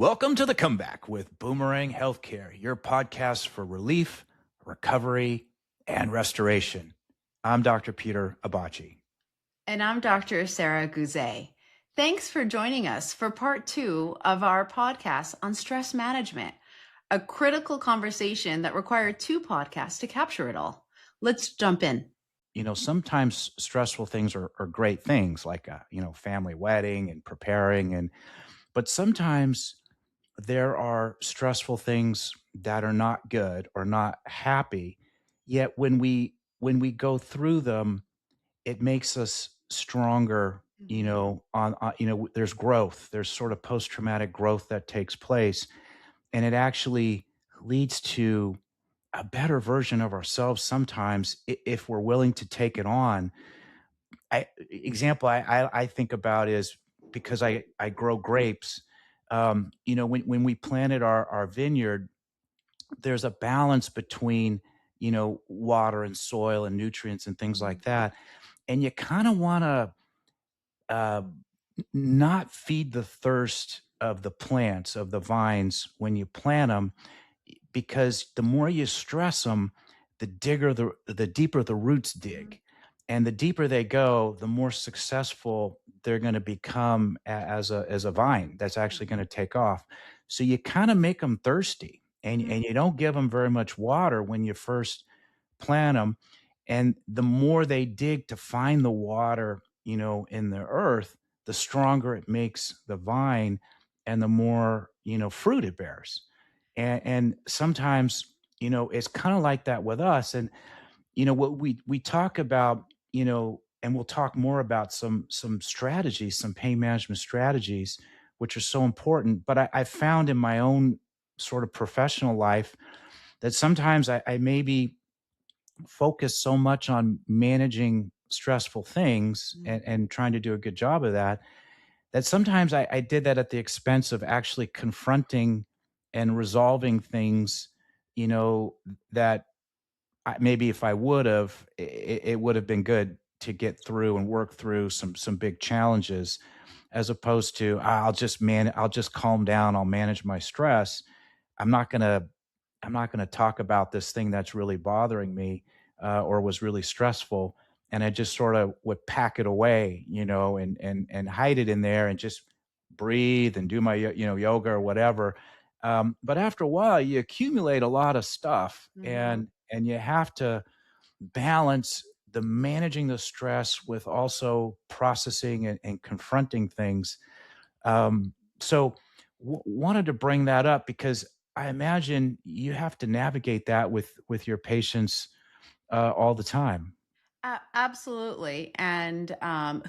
Welcome to The Comeback with Boomerang Healthcare, your podcast for relief, recovery, and restoration. I'm Dr. Peter Abaci. And I'm Dr. Sarah Goozeé. Thanks for joining us for part 2 of our podcast on stress management, a critical conversation that required 2 podcasts to capture it all. Let's jump in. Sometimes stressful things are great things like a, family wedding and preparing, but sometimes there are stressful things that are not good or not happy. Yet when we go through them, it makes us stronger. There's growth. There's sort of post-traumatic growth that takes place, and it actually leads to a better version of ourselves sometimes if we're willing to take it on. I think about is because I grow grapes. When we planted our vineyard, there's a balance between water and soil and nutrients and things like that, and you kind of want to uh, not feed the thirst of the plants, of the vines when you plant them, because the more you stress them, the deeper the roots dig, and the deeper they go, the more successful they're going to become as a vine that's actually going to take off. So you kind of make them thirsty, and you don't give them very much water when you first plant them, and the more they dig to find the water, in the earth, the stronger it makes the vine, and the more fruit it bears. And sometimes it's kind of like that with us. And what we talk about, and we'll talk more about some strategies, some pain management strategies, which are so important. But I found in my own sort of professional life that sometimes I maybe focus so much on managing stressful things and trying to do a good job of that, that sometimes I did that at the expense of actually confronting and resolving things, that maybe if I would have, it would have been good to get through and work through some big challenges, as opposed to I'll just calm down, I'll manage my stress. I'm not gonna talk about this thing that's really bothering me, or was really stressful, and I just sort of would pack it away, and hide it in there and just breathe and do my yoga or whatever. But after a while, you accumulate a lot of stuff, and you have to balance the managing the stress with also processing and confronting things. So wanted to bring that up because I imagine you have to navigate that with your patients all the time. Absolutely. And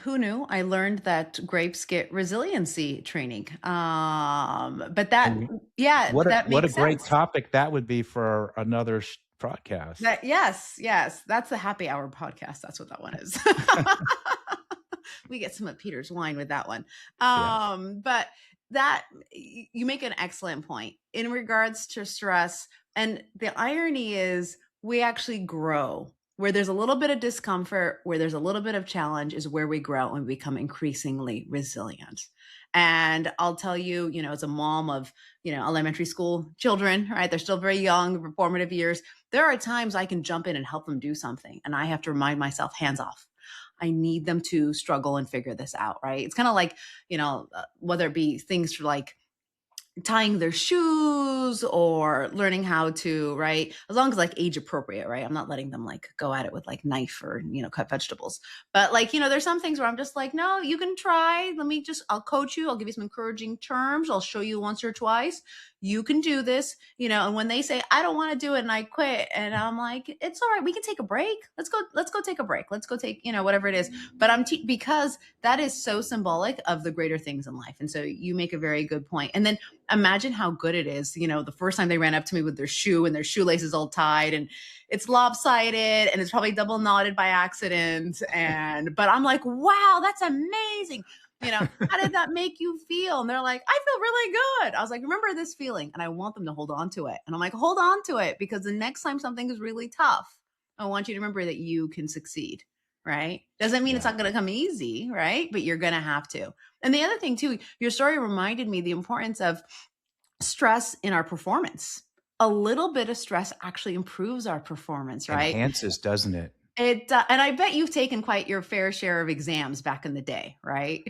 who knew? I learned that grapes get resiliency training. But that, And yeah, that what a makes great sense. topic that would be for another podcast. Yes, that's the happy hour podcast. That's what that one is. We get some of Peter's wine with that one. Yes. But that you make an excellent point in regards to stress. And the irony is we actually grow where there's a little bit of discomfort, where there's a little bit of challenge is where we grow and become increasingly resilient. And I'll tell you, as a mom of, elementary school children, right? They're still very young, the formative years. There are times I can jump in and help them do something. And I have to remind myself, hands off. I need them to struggle and figure this out, right? It's kind of like, whether it be things for like tying their shoes or learning how to, right? As long as like age appropriate, right? I'm not letting them like go at it with like knife or, cut vegetables. But like, there's some things where I'm just like, no, you can try. I'll coach you. I'll give you some encouraging terms. I'll show you once or twice. You can do this, and when they say, I don't want to do it and I quit, and I'm like, it's all right. We can take a break. Let's go take a break. Let's go take, whatever it is. But because that is so symbolic of the greater things in life. And so you make a very good point. And then imagine how good it is, the first time they ran up to me with their shoe and their shoelaces all tied and it's lopsided and it's probably double knotted by accident. But I'm like, wow, that's amazing. How did that make you feel? And they're like, I feel really good. I was like, remember this feeling. And I want them to hold on to it. And I'm like, hold on to it, because the next time something is really tough, I want you to remember that you can succeed. Right? Doesn't mean it's Yeah. not going to come easy, right? But you're going to have to. And the other thing too, your story reminded me the importance of stress in our performance. A little bit of stress actually improves our performance, right? Enhances, doesn't it? And I bet you've taken quite your fair share of exams back in the day, right?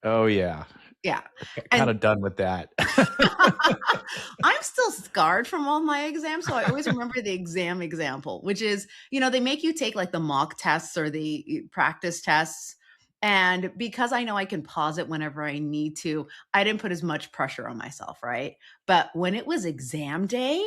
Oh, yeah. Yeah. Kinda And done with that. I'm still scarred from all my exams, so I always remember the exam example, which is, they make you take like the mock tests or the practice tests. And because I know I can pause it whenever I need to, I didn't put as much pressure on myself, right? But when it was exam day,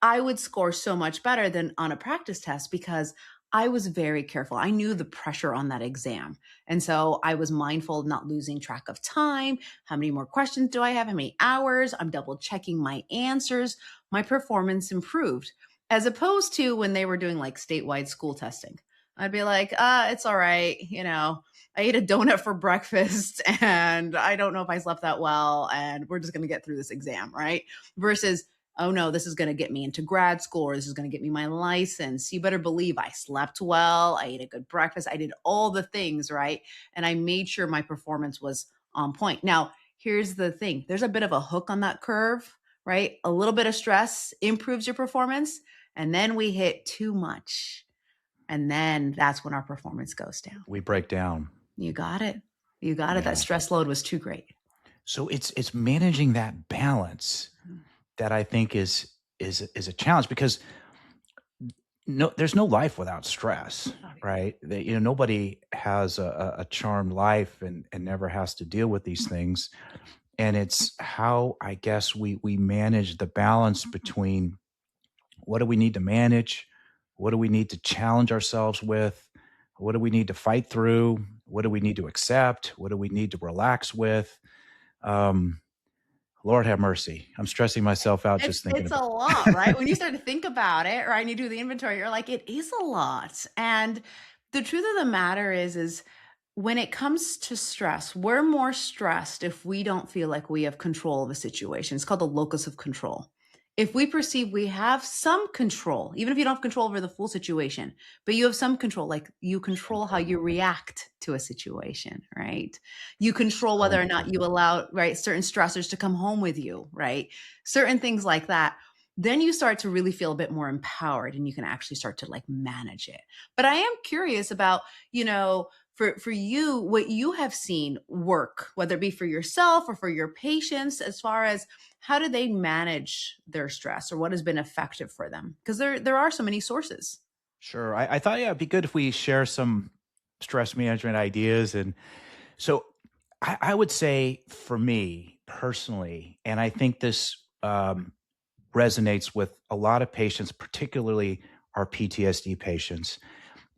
I would score so much better than on a practice test because I was very careful. I knew the pressure on that exam. And so I was mindful of not losing track of time. How many more questions do I have? How many hours? I'm double checking my answers. My performance improved as opposed to when they were doing like statewide school testing. I'd be like, it's all right. I ate a donut for breakfast and I don't know if I slept that well. And we're just going to get through this exam, right? Versus, oh no, this is going to get me into grad school or this is going to get me my license. You better believe I slept well. I ate a good breakfast. I did all the things, right? And I made sure my performance was on point. Now, here's the thing there's a bit of a hook on that curve, right? A little bit of stress improves your performance. And then we hit too much. And then that's when our performance goes down. We break down. You got it. You got it. That Yeah. stress load was too great. So it's managing that balance that I think is a challenge because there's no life without stress, right? Nobody has a charmed life and never has to deal with these things. And it's how I guess we manage the balance between what do we need to manage, what do we need to challenge ourselves with, what do we need to fight through, what do we need to accept, what do we need to relax with. Um, Lord have mercy. I'm stressing myself out It's just thinking it's a about. lot, right? When you start to think about it, right, and you do the inventory, you're like, it is a lot. And the truth of the matter is when it comes to stress, we're more stressed if we don't feel like we have control of a situation. It's called the locus of control. If we perceive we have some control, even if you don't have control over the full situation, but you have some control, like you control how you react to a situation, right? You control So whether or not you important. allow, right, certain stressors to come home with you, right? Certain things like that. Then you start to really feel a bit more empowered and you can actually start to like manage it. But I am curious about, for you, what you have seen work, whether it be for yourself or for your patients, as far as how do they manage their stress or what has been effective for them? Because there are so many sources. Sure. I thought, yeah, it'd be good if we share some stress management ideas. And so I would say for me personally, and I think this resonates with a lot of patients, particularly our PTSD patients,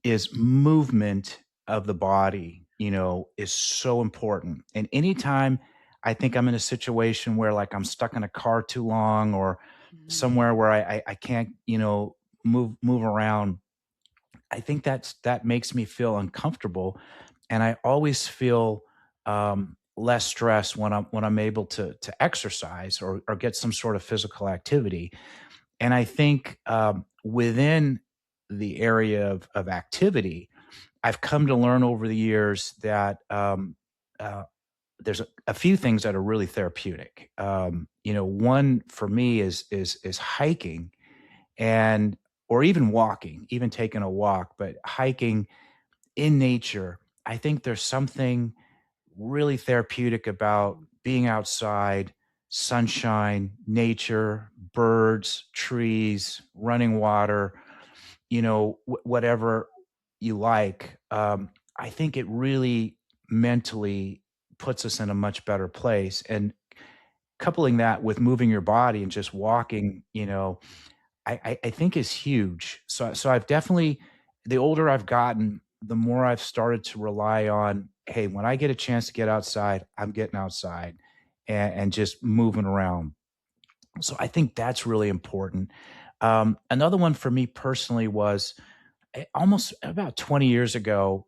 is movement of the body, is so important. And anytime I think I'm in a situation where like I'm stuck in a car too long or Mhm. somewhere where I can't, move around, I think that makes me feel uncomfortable, and I always feel less stress when I'm able to exercise or get some sort of physical activity. And I think within the area of activity, I've come to learn over the years that uh, there's a few things that are really therapeutic. One for me is hiking and or even walking, even taking a walk, but hiking in nature. I think there's something really therapeutic about being outside, sunshine, nature, birds, trees, running water, whatever you like. I think it really mentally puts us in a much better place. And coupling that with moving your body and just walking, I think is huge. So I've definitely, the older I've gotten, the more I've started to rely on, hey, when I get a chance to get outside, I'm getting outside and just moving around. So I think that's really important. Another one for me personally was almost about 20 years ago.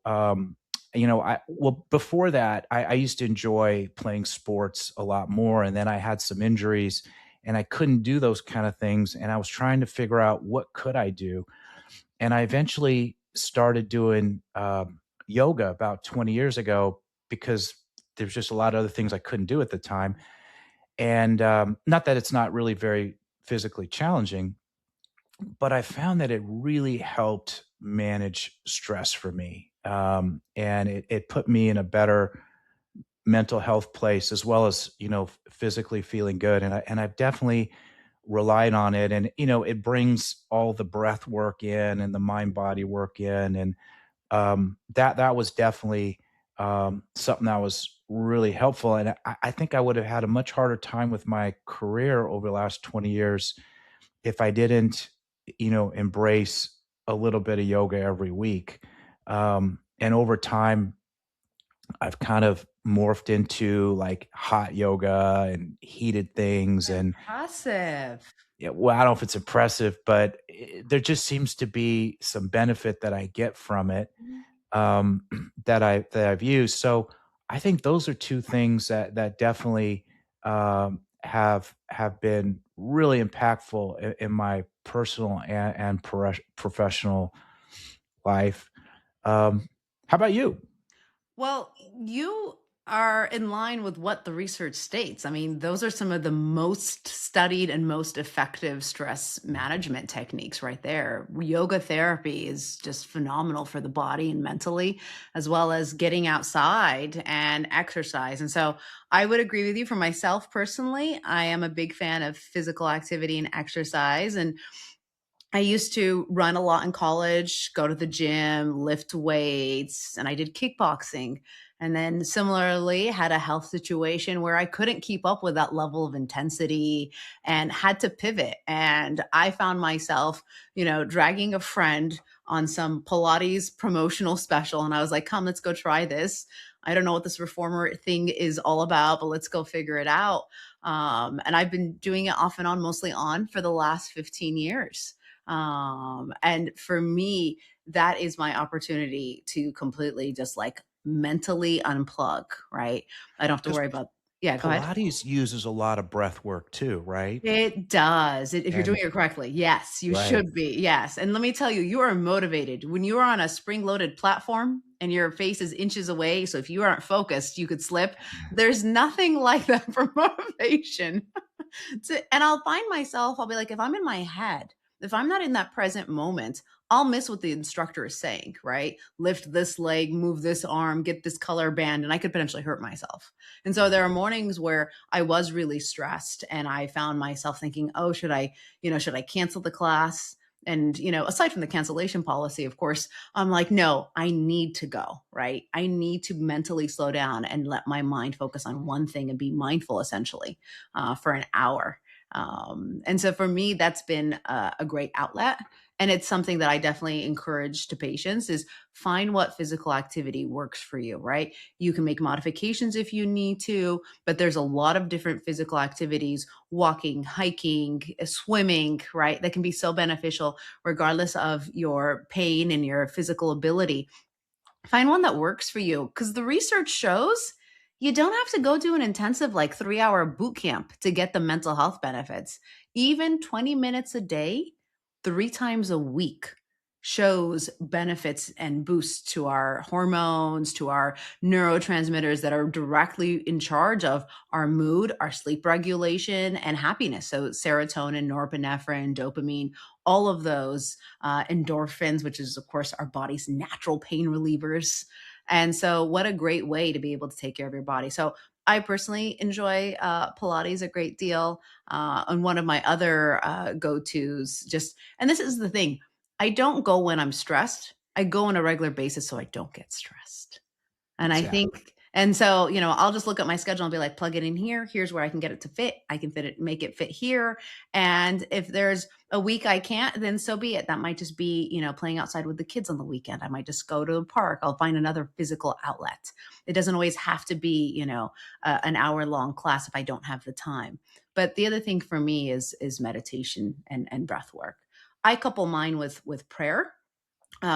Before that, I used to enjoy playing sports a lot more, and then I had some injuries, and I couldn't do those kind of things. And I was trying to figure out what could I do, and I eventually started doing yoga about 20 years ago because there's just a lot of other things I couldn't do at the time. And not that it's not really very physically challenging, but I found that it really helped manage stress for me. And it put me in a better mental health place as well as, physically feeling good. And I've definitely relied on it. And, it brings all the breath work in and the mind body work in. And that was definitely something that was really helpful. And I think I would have had a much harder time with my career over the last 20 years if I didn't, embrace a little bit of yoga every week. And over time, I've kind of morphed into like hot yoga and heated things. And Impressive. yeah, well, I don't know if it's impressive, but there just seems to be some benefit that I get from it that I've used. So I think those are two things that definitely have been really impactful in my personal and professional life. How about you? Well, you are in line with what the research states. I mean, those are some of the most studied and most effective stress management techniques right there. Yoga therapy is just phenomenal for the body and mentally, as well as getting outside and exercise. And so I would agree with you. For myself personally, I am a big fan of physical activity and exercise. And I used to run a lot in college, go to the gym, lift weights, and I did kickboxing. And then similarly, had a health situation where I couldn't keep up with that level of intensity and had to pivot. And I found myself, dragging a friend on some Pilates promotional special. And I was like, come, let's go try this. I don't know what this reformer thing is all about, but let's go figure it out. And I've been doing it off and on, mostly on for the last 15 years. And for me, that is my opportunity to completely just like mentally unplug, right? I don't have to Because worry about, yeah, go ahead. Pilates uses a lot of breath work too, right? It does. If you're And doing it correctly. Yes, you right. should be. Yes. And let me tell you, you are motivated when you are on a spring loaded platform and your face is inches away. So if you aren't focused, you could slip. There's nothing like that for motivation. And I'll find myself, I'll be like, if I'm in my head, if I'm not in that present moment, I'll miss what the instructor is saying, right? Lift this leg, move this arm, get this color band, and I could potentially hurt myself. And so there are mornings where I was really stressed and I found myself thinking, oh, should I cancel the class? And, aside from the cancellation policy, of course, I'm like, no, I need to go, right? I need to mentally slow down and let my mind focus on one thing and be mindful essentially for an hour. And so for me, that's been a great outlet. And it's something that I definitely encourage to patients is find what physical activity works for you, right? You can make modifications if you need to, but there's a lot of different physical activities, walking, hiking, swimming, right? That can be so beneficial regardless of your pain and your physical ability. Find one that works for you because the research shows you don't have to go do an intensive, like 3 hour boot camp to get the mental health benefits. Even 20 minutes a day, 3 times a week shows benefits and boosts to our hormones, to our neurotransmitters that are directly in charge of our mood, our sleep regulation, and happiness. So, serotonin, norepinephrine, dopamine, all of those endorphins, which is, of course, our body's natural pain relievers. And so, what a great way to be able to take care of your body. So, I personally enjoy Pilates a great deal. And one of my other go tos, and this is the thing, I don't go when I'm stressed. I go on a regular basis so I don't get stressed. And I Exactly. think and so, I'll just look at my schedule and be like, plug it in here. Here's where I can get it to fit. I can fit it, make it fit here. And if there's a week I can't, then so be it. That might just be, playing outside with the kids on the weekend. I might just go to the park. I'll find another physical outlet. It doesn't always have to be, an hour long class if I don't have the time. But the other thing for me is meditation and breath work. I couple mine with prayer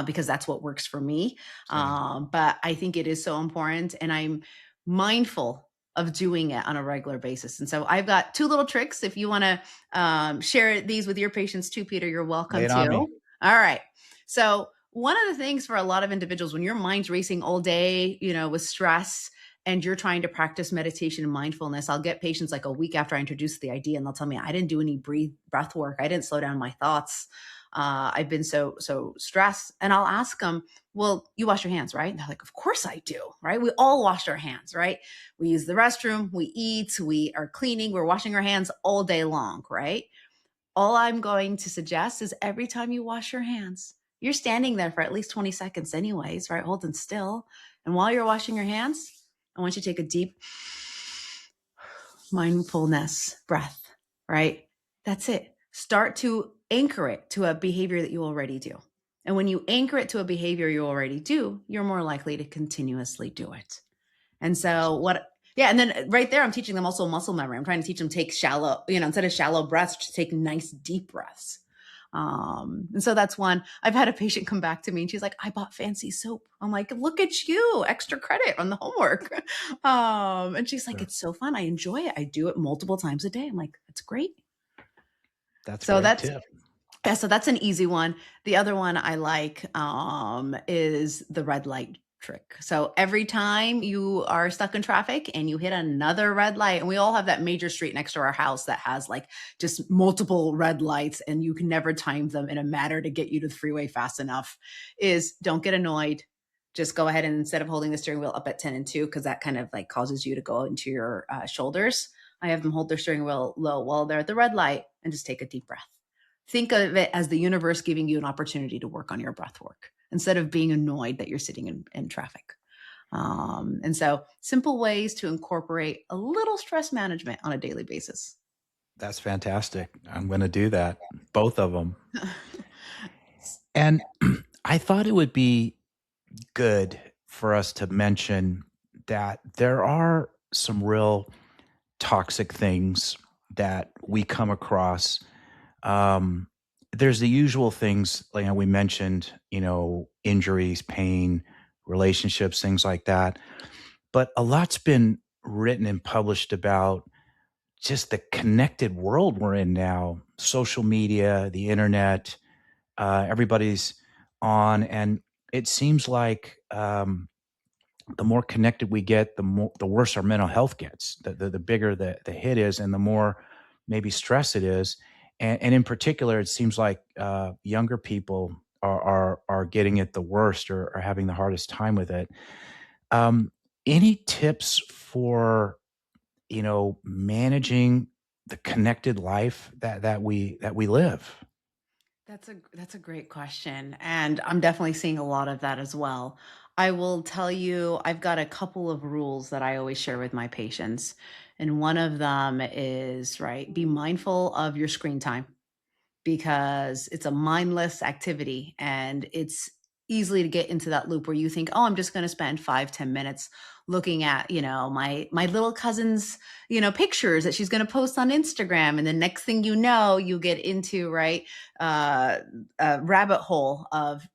because that's what works for me. Same. But I think it is so important, and I'm mindful of doing it on a regular basis. And so I've got two little tricks. If you want to share these with your patients too, Peter, you're Lay welcome it to. on me. All right. So one of the things for a lot of individuals, when your mind's racing all day, with stress, and you're trying to practice meditation and mindfulness, I'll get patients like a week after I introduce the idea, and they'll tell me, I didn't do any breath work. I didn't slow down my thoughts. I've been so stressed. And I'll ask them, well, you wash your hands, right? And they're like, of course I do, right? We all wash our hands, right? We use the restroom, we eat, we are cleaning, we're washing our hands all day long, right? All I'm going to suggest is every time you wash your hands, you're standing there for at least 20 seconds anyways, right? Holding still. And while you're washing your hands, I want you to take a deep mindfulness breath, right? That's it. Start to anchor it to a behavior that you already do. And when you anchor it to a behavior you already do, you're more likely to continuously do it. And so yeah, and then right there, I'm teaching them also muscle memory. I'm trying to teach them take shallow, instead of shallow breaths, to take nice deep breaths. And so that's one. I've had a patient come back to me and she's like, I bought fancy soap. I'm like, look at you, extra credit on the homework. And she's like, Sure. it's so fun. I enjoy it. I do it multiple times a day. I'm like, that's great. That's a So great that's, tip. yeah, so that's an easy one. The other one I like is the red light trick. So every time you are stuck in traffic and you hit another red light, and we all have that major street next to our house that has like just multiple red lights and you can never time them in a manner to get you to the freeway fast enough, is don't get annoyed. Just go ahead and instead of holding the steering wheel up at 10 and 2, because that kind of like causes you to go into your shoulders, I have them hold their steering wheel low while they're at the red light and just take a deep breath. Think of it as the universe giving you an opportunity to work on your breath work instead of being annoyed that you're sitting in traffic. And so simple ways to incorporate a little stress management on a daily basis. That's fantastic. I'm going to do that. Both of them. And I thought it would be good for us to mention that there are some real toxic things that we come across. There's the usual things, like we mentioned, injuries, pain, relationships, things like that. But a lot's been written and published about just the connected world we're in now, social media, the internet, everybody's on. And it seems like the more connected we get, the worse our mental health gets, the bigger the hit is, and the more maybe stress it is. And in particular, it seems like younger people are getting it the worst, or are having the hardest time with it. Um, any tips for managing the connected life that we live? That's a great question, and I'm definitely seeing a lot of that as well. I will tell you, I've got a couple of rules that I always share with my patients, and one of them is, right, be mindful of your screen time, because it's a mindless activity and it's easily to get into that loop where you think, oh, I'm just going to spend 5, 10 minutes looking at, my little cousin's, pictures that she's going to post on Instagram. And the next thing you know, you get into, right, a rabbit hole of,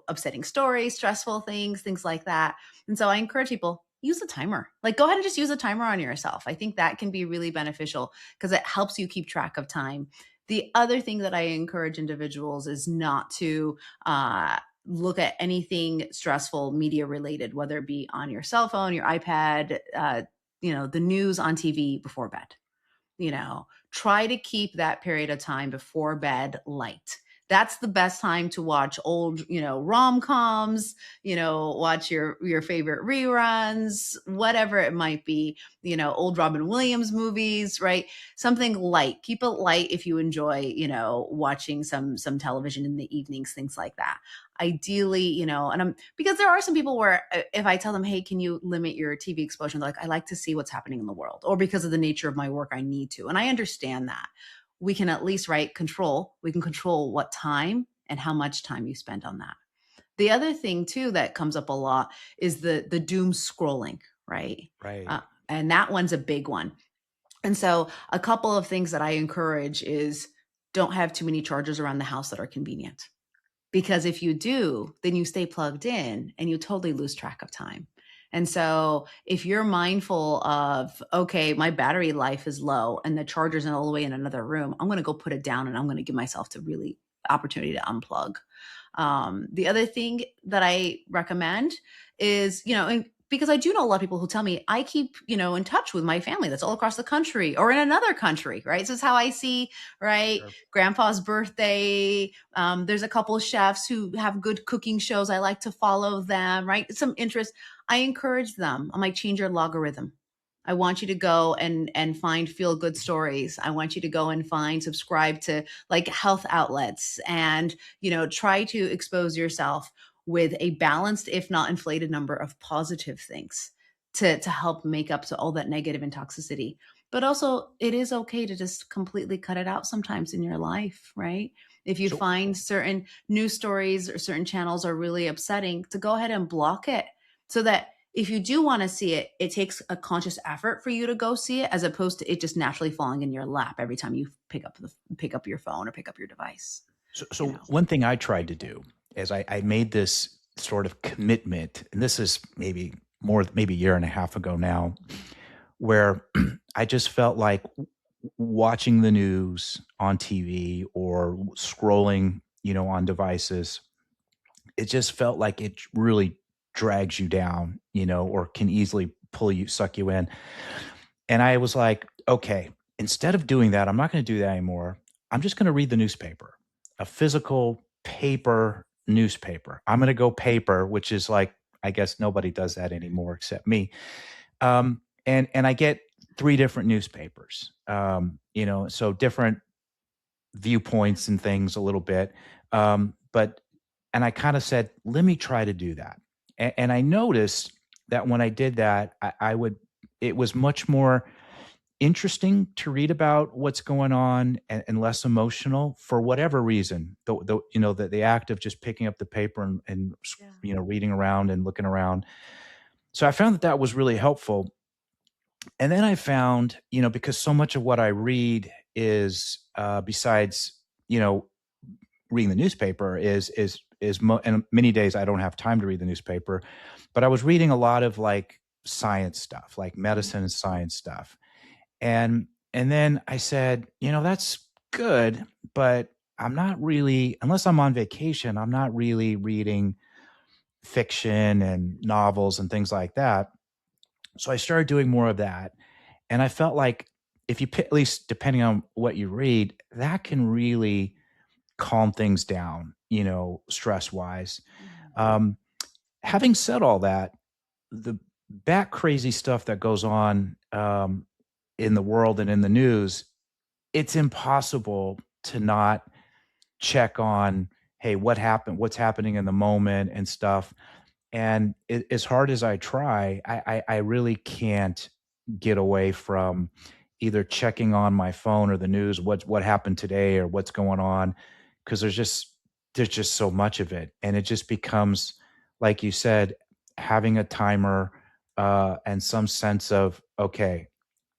upsetting stories, stressful things like that. And so I encourage people, use a timer. Like, go ahead and just use a timer on yourself. I think that can be really beneficial because it helps you keep track of time. The other thing that I encourage individuals is not to look at anything stressful, media related, whether it be on your cell phone, your iPad, the news on TV before bed. Try to keep that period of time before bed light. That's the best time to watch old, rom-coms, watch your favorite reruns, whatever it might be, old Robin Williams movies, right? Something light. Keep it light if you enjoy, watching some television in the evenings, things like that. Ideally, and because there are some people where if I tell them, hey, can you limit your TV exposure? They're like, I like to see what's happening in the world, or because of the nature of my work, I need to. And I understand that. We can at least, right, we can control what time and how much time you spend on that. The other thing too that comes up a lot is the doom scrolling, right? Right. And that one's a big one. And so a couple of things that I encourage is don't have too many chargers around the house that are convenient. Because if you do, then you stay plugged in and you totally lose track of time. And so if you're mindful of, okay, my battery life is low and the charger's all the way in another room, I'm going to go put it down and I'm going to give myself to really opportunity to unplug. The other thing that I recommend is, because I do know a lot of people who tell me I keep, in touch with my family that's all across the country or in another country, right? So it's how I see, right? Sure. Grandpa's birthday. There's a couple of chefs who have good cooking shows. I like to follow them, right? Some interest. I encourage them. I might change your logarithm. I want you to go and find feel good stories. I want you to go and subscribe to like health outlets and, try to expose yourself with a balanced, if not inflated number of positive things to help make up to all that negative and toxicity. But also it is okay to just completely cut it out sometimes in your life, right? If you So find certain news stories or certain channels are really upsetting, to go ahead and block it so that if you do want to see it, it takes a conscious effort for you to go see it, as opposed to it just naturally falling in your lap every time you pick up your phone or pick up your device. You so know. one thing I tried to do is I made this sort of commitment, and this is maybe a year and a half ago now, where I just felt like watching the news on TV or scrolling, on devices, it just felt like it really drags you down, or can easily suck you in. And I was like, okay, instead of doing that, I'm not going to do that anymore. I'm just going to read the newspaper, a physical paper newspaper. I'm going to go paper, which is like, I guess nobody does that anymore except me. And I get three different newspapers, so different viewpoints and things a little bit. But and I kind of said, let me try to do that. And I noticed that when I did that, I would, it was much more interesting to read about what's going on, and less emotional for whatever reason. The act of just picking up the paper and Yeah. reading around and looking around. So I found that that was really helpful. And then I found, because so much of what I read is, besides, reading the newspaper, and many days I don't have time to read the newspaper, but I was reading a lot of like science stuff, like Mhm. medicine and science stuff. And then I said, that's good, but I'm not really, unless I'm on vacation, I'm not really reading fiction and novels and things like that. So I started doing more of that. And I felt like if at least depending on what you read, that can really calm things down, stress wise. Mhm. Um, Having said all that, the bat crazy stuff that goes on, in the world and in the news, it's impossible to not check on, hey, what happened? What's happening in the moment and stuff. And as hard as I try, I really can't get away from either checking on my phone or the news, what happened today or what's going on, because there's just so much of it, and it just becomes, like you said, having a timer, and some sense of, okay,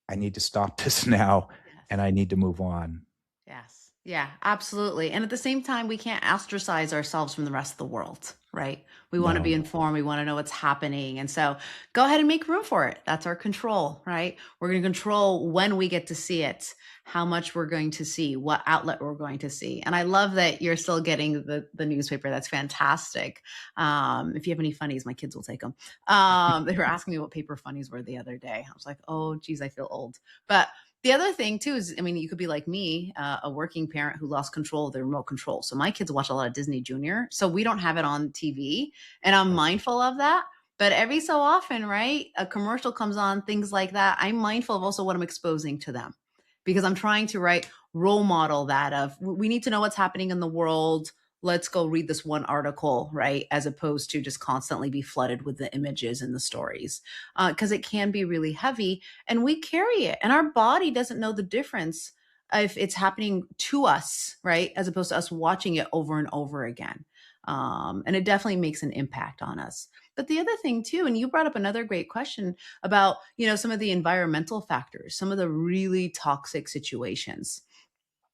I need to stop this now, Yes. and I need to move on. Yes. Yeah, absolutely. And at the same time, we can't ostracize ourselves from the rest of the world, right? We want to be No. informed. We want to know what's happening. And so go ahead and make room for it. That's our control, right? We're going to control when we get to see it, how much we're going to see, what outlet we're going to see. And I love that you're still getting the newspaper. That's fantastic. If you have any funnies, my kids will take them. They were asking me what paper funnies were the other day. I was like, oh, geez, I feel old. But the other thing too is, I mean, you could be like me, a working parent who lost control of the remote control. So my kids watch a lot of Disney Junior, so we don't have it on TV, and I'm Okay. mindful of that. But every so often, right, a commercial comes on, things like that. I'm mindful of also what I'm exposing to them, because I'm trying to, right, role model that of we need to know what's happening in the world. Let's go read this one article, right, as opposed to just constantly be flooded with the images and the stories, because it can be really heavy and we carry it, and our body doesn't know the difference if it's happening to us, right, as opposed to us watching it over and over again. And it definitely makes an impact on us. But the other thing too, and you brought up another great question about, some of the environmental factors, some of the really toxic situations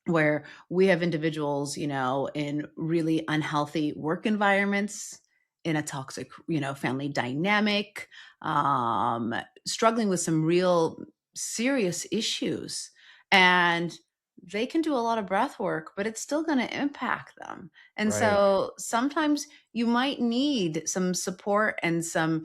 where we have individuals, in really unhealthy work environments, in a toxic, family dynamic, struggling with some real serious issues. And they can do a lot of breath work, but it's still going to impact them. And Right. so sometimes you might need some support and some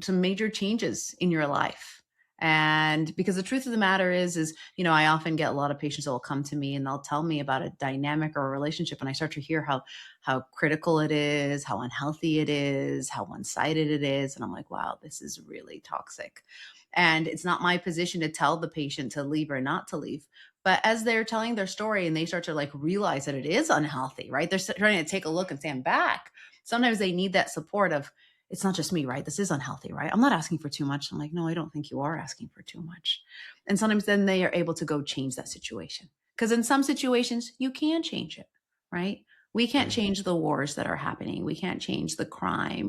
major changes in your life. And because the truth of the matter is, I often get a lot of patients that will come to me and they'll tell me about a dynamic or a relationship, and I start to hear how critical it is, how unhealthy it is, how one-sided it is, and I'm like, wow, this is really toxic. And it's not my position to tell the patient to leave or not to leave. But as they're telling their story and they start to like realize that it is unhealthy, right? They're trying to take a look and stand back. Sometimes they need that support of, it's not just me, right? This is unhealthy, right? I'm not asking for too much. I'm like, no, I don't think you are asking for too much. And sometimes then they are able to go change that situation. Because in some situations, you can change it, right? We can't Right. change the wars that are happening. We can't change the crime,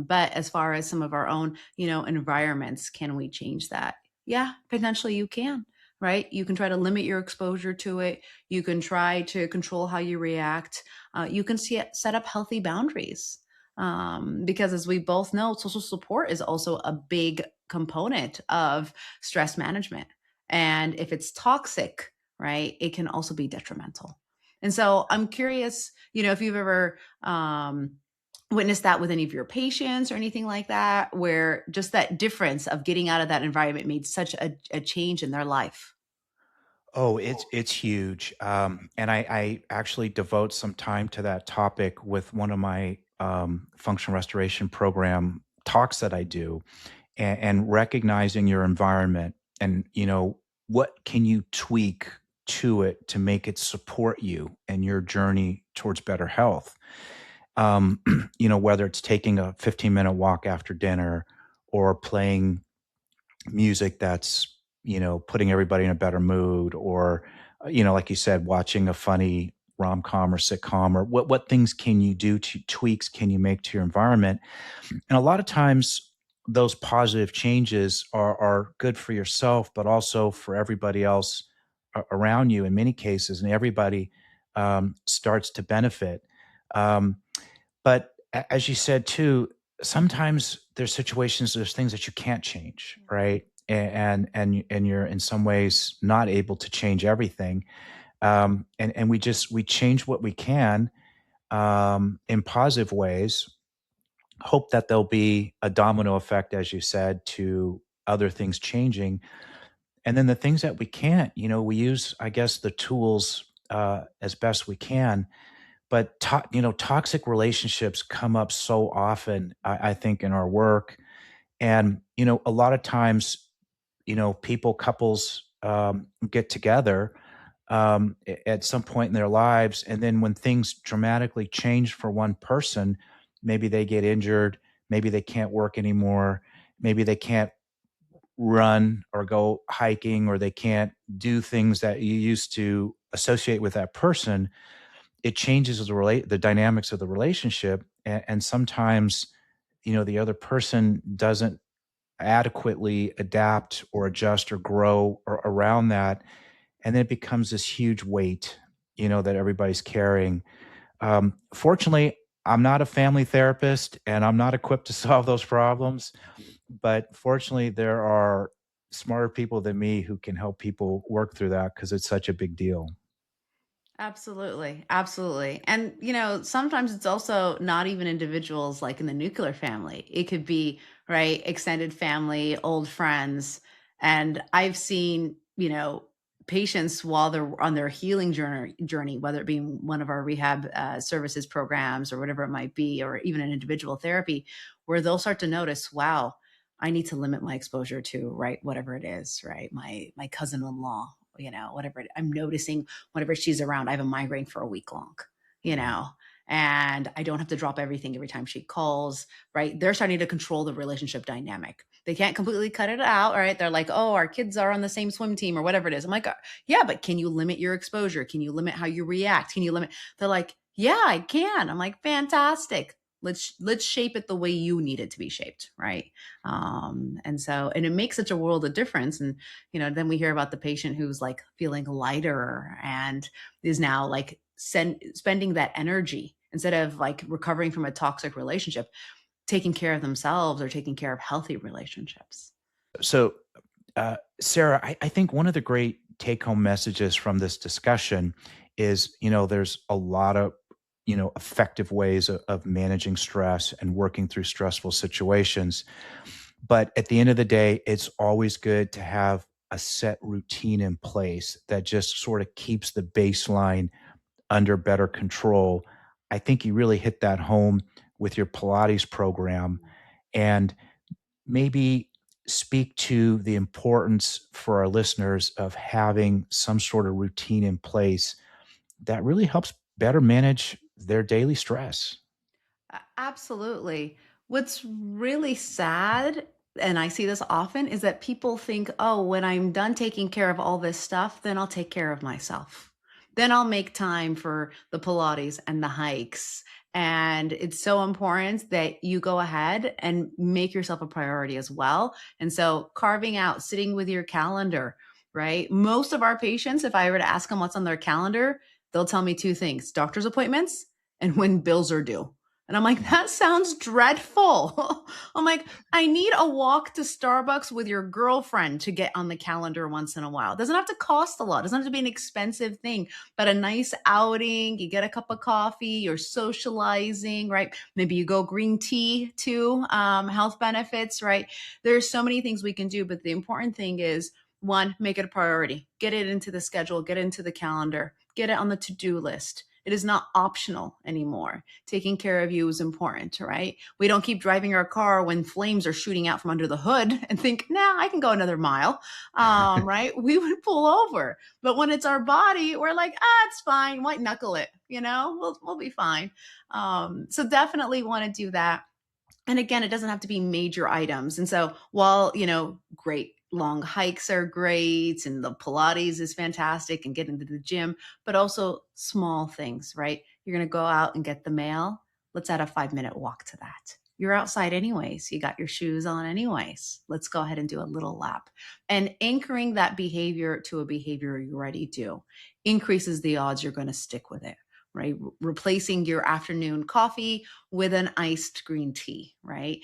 but as far as some of our own, environments, can we change that? Yeah, potentially you can, right? You can try to limit your exposure to it. You can try to control how you react. You can set up healthy boundaries. Because as we both know, social support is also a big component of stress management. And if it's toxic, right, it can also be detrimental. And so I'm curious, if you've ever witnessed that with any of your patients or anything like that, where just that difference of getting out of that environment made such a change in their life. Oh, it's huge. And I actually devote some time to that topic with one of my functional restoration program talks that I do, and recognizing your environment, and what can you tweak to it to make it support you and your journey towards better health. Whether it's taking a 15-minute walk after dinner, or playing music that's putting everybody in a better mood, or like you said, watching a funny rom-com or sitcom, or what things can you do, to tweaks can you make to your environment. And a lot of times those positive changes are good for yourself, but also for everybody else around you in many cases, and everybody starts to benefit. Um, but as you said too, sometimes there's situations, there's things that you can't change, right? And you're in some ways not able to change everything. And we change what we can, in positive ways. Hope that there'll be a domino effect, as you said, to other things changing. And then the things that we can't, we use, I guess, the tools as best we can. But toxic relationships come up so often, I think, in our work. And a lot of times, couples get together at some point in their lives, and then when things dramatically change for one person, maybe they get injured, maybe they can't work anymore, maybe they can't run or go hiking, or they can't do things that you used to associate with that person. It changes the dynamics of the relationship, and sometimes the other person doesn't adequately adapt or adjust or grow around that, and then it becomes this huge weight that everybody's carrying. Fortunately, I'm not a family therapist, and I'm not equipped to solve those problems, but fortunately there are smarter people than me who can help people work through that, because it's such a big deal. Absolutely. Absolutely. And, sometimes it's also not even individuals like in the nuclear family. It could be, right, extended family, old friends. And I've seen, patients while they're on their healing journey, whether it be one of our rehab services programs or whatever it might be, or even an individual therapy, where they'll start to notice, wow, I need to limit my exposure to, right, whatever it is, right, my cousin-in-law, whatever I'm noticing whenever she's around, I have a migraine for a week long, you know, and I don't have to drop everything every time she calls, right? They're starting to control the relationship dynamic. They can't completely cut it out, right? They're like, oh, our kids are on the same swim team or whatever it is. I'm like, yeah, but can you limit your exposure? Can you limit how you react? Can you limit? They're like, yeah, I can. I'm like, fantastic. Let's shape it the way you need it to be shaped, right? And it makes such a world of difference. And then we hear about the patient who's like feeling lighter and is now like spending that energy instead of like recovering from a toxic relationship, taking care of themselves or taking care of healthy relationships. So Sarah, I think one of the great take home messages from this discussion is, there's a lot of, effective ways of managing stress and working through stressful situations. But at the end of the day, it's always good to have a set routine in place that just sort of keeps the baseline under better control. I think you really hit that home with your Pilates program. And maybe speak to the importance for our listeners of having some sort of routine in place that really helps better manage their daily stress. Absolutely. What's really sad, and I see this often, is that people think, oh, when I'm done taking care of all this stuff, then I'll take care of myself. Then I'll make time for the Pilates and the hikes. And it's so important that you go ahead and make yourself a priority as well. And so carving out, sitting with your calendar, right? Most of our patients, if I were to ask them what's on their calendar, they'll tell me two things: doctor's appointments and when bills are due. And I'm like, that sounds dreadful. I'm like, I need a walk to Starbucks with your girlfriend to get on the calendar once in a while. It doesn't have to cost a lot. It doesn't have to be an expensive thing, but a nice outing. You get a cup of coffee, you're socializing, right? Maybe you go green tea too, health benefits, right? There's so many things we can do, but the important thing is, one, make it a priority. Get it into the schedule, get it into the calendar, get it on the to-do list. It is not optional anymore. Taking care of you is important, right? We don't keep driving our car when flames are shooting out from under the hood and think, nah, I can go another mile, right? We would pull over. But when it's our body, we're like, it's fine. White knuckle it, we'll be fine. So definitely want to do that. And again, it doesn't have to be major items. And so while, great long hikes are great and the Pilates is fantastic and getting to the gym, but also small things, right? You're going to go out and get the mail. Let's add a 5-minute walk to that. You're outside anyways. You got your shoes on anyways. Let's go ahead and do a little lap. And anchoring that behavior to a behavior you already do increases the odds you're going to stick with it, right? Replacing your afternoon coffee with an iced green tea, right?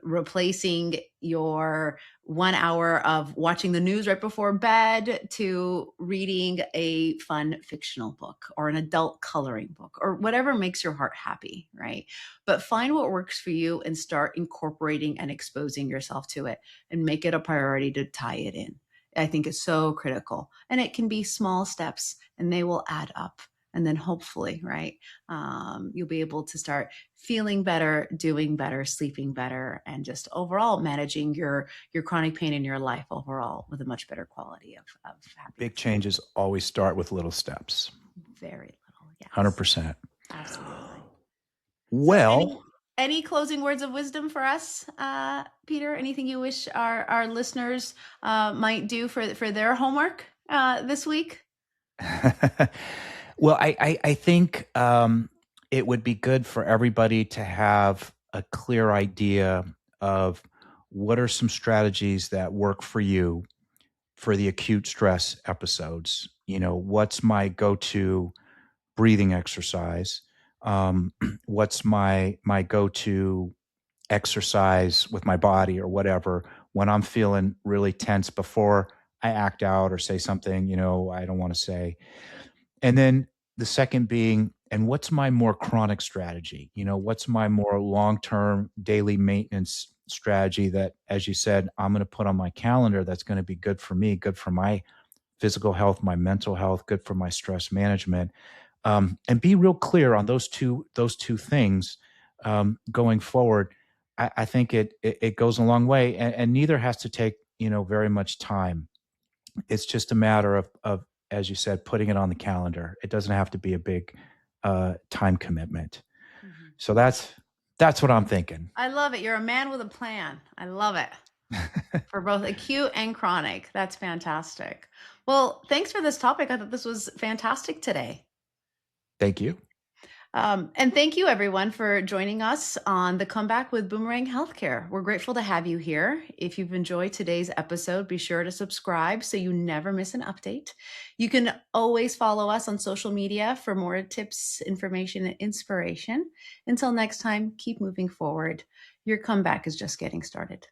Replacing your 1 hour of watching the news right before bed to reading a fun fictional book or an adult coloring book or whatever makes your heart happy, right? But find what works for you and start incorporating and exposing yourself to it and make it a priority to tie it in. I think it's so critical. And it can be small steps and they will add up. And then hopefully, right, you'll be able to start feeling better, doing better, sleeping better, and just overall managing your chronic pain in your life overall with a much better quality of happiness. Big changes always start with little steps. Very little, yes. 100%. Absolutely. Well, so any closing words of wisdom for us, Peter? Anything you wish our listeners might do for their homework this week? Well, I think it would be good for everybody to have a clear idea of what are some strategies that work for you for the acute stress episodes. What's my go-to breathing exercise? What's my go-to exercise with my body or whatever when I'm feeling really tense before I act out or say something, I don't want to say. And then the second being, and what's my more chronic strategy? What's my more long-term daily maintenance strategy that, as you said, I'm going to put on my calendar that's going to be good for me, good for my physical health, my mental health, good for my stress management. And be real clear on those two things going forward. I think it goes a long way, and neither has to take very much time. It's just a matter of, as you said, putting it on the calendar. It doesn't have to be a big time commitment. Mm-hmm. So that's what I'm thinking. I love it. You're a man with a plan. I love it. For both acute and chronic. That's fantastic. Well, thanks for this topic. I thought this was fantastic today. Thank you. And thank you, everyone, for joining us on the Comeback with Boomerang Healthcare. We're grateful to have you here. If you've enjoyed today's episode, be sure to subscribe so you never miss an update. You can always follow us on social media for more tips, information, and inspiration. Until next time, keep moving forward. Your comeback is just getting started.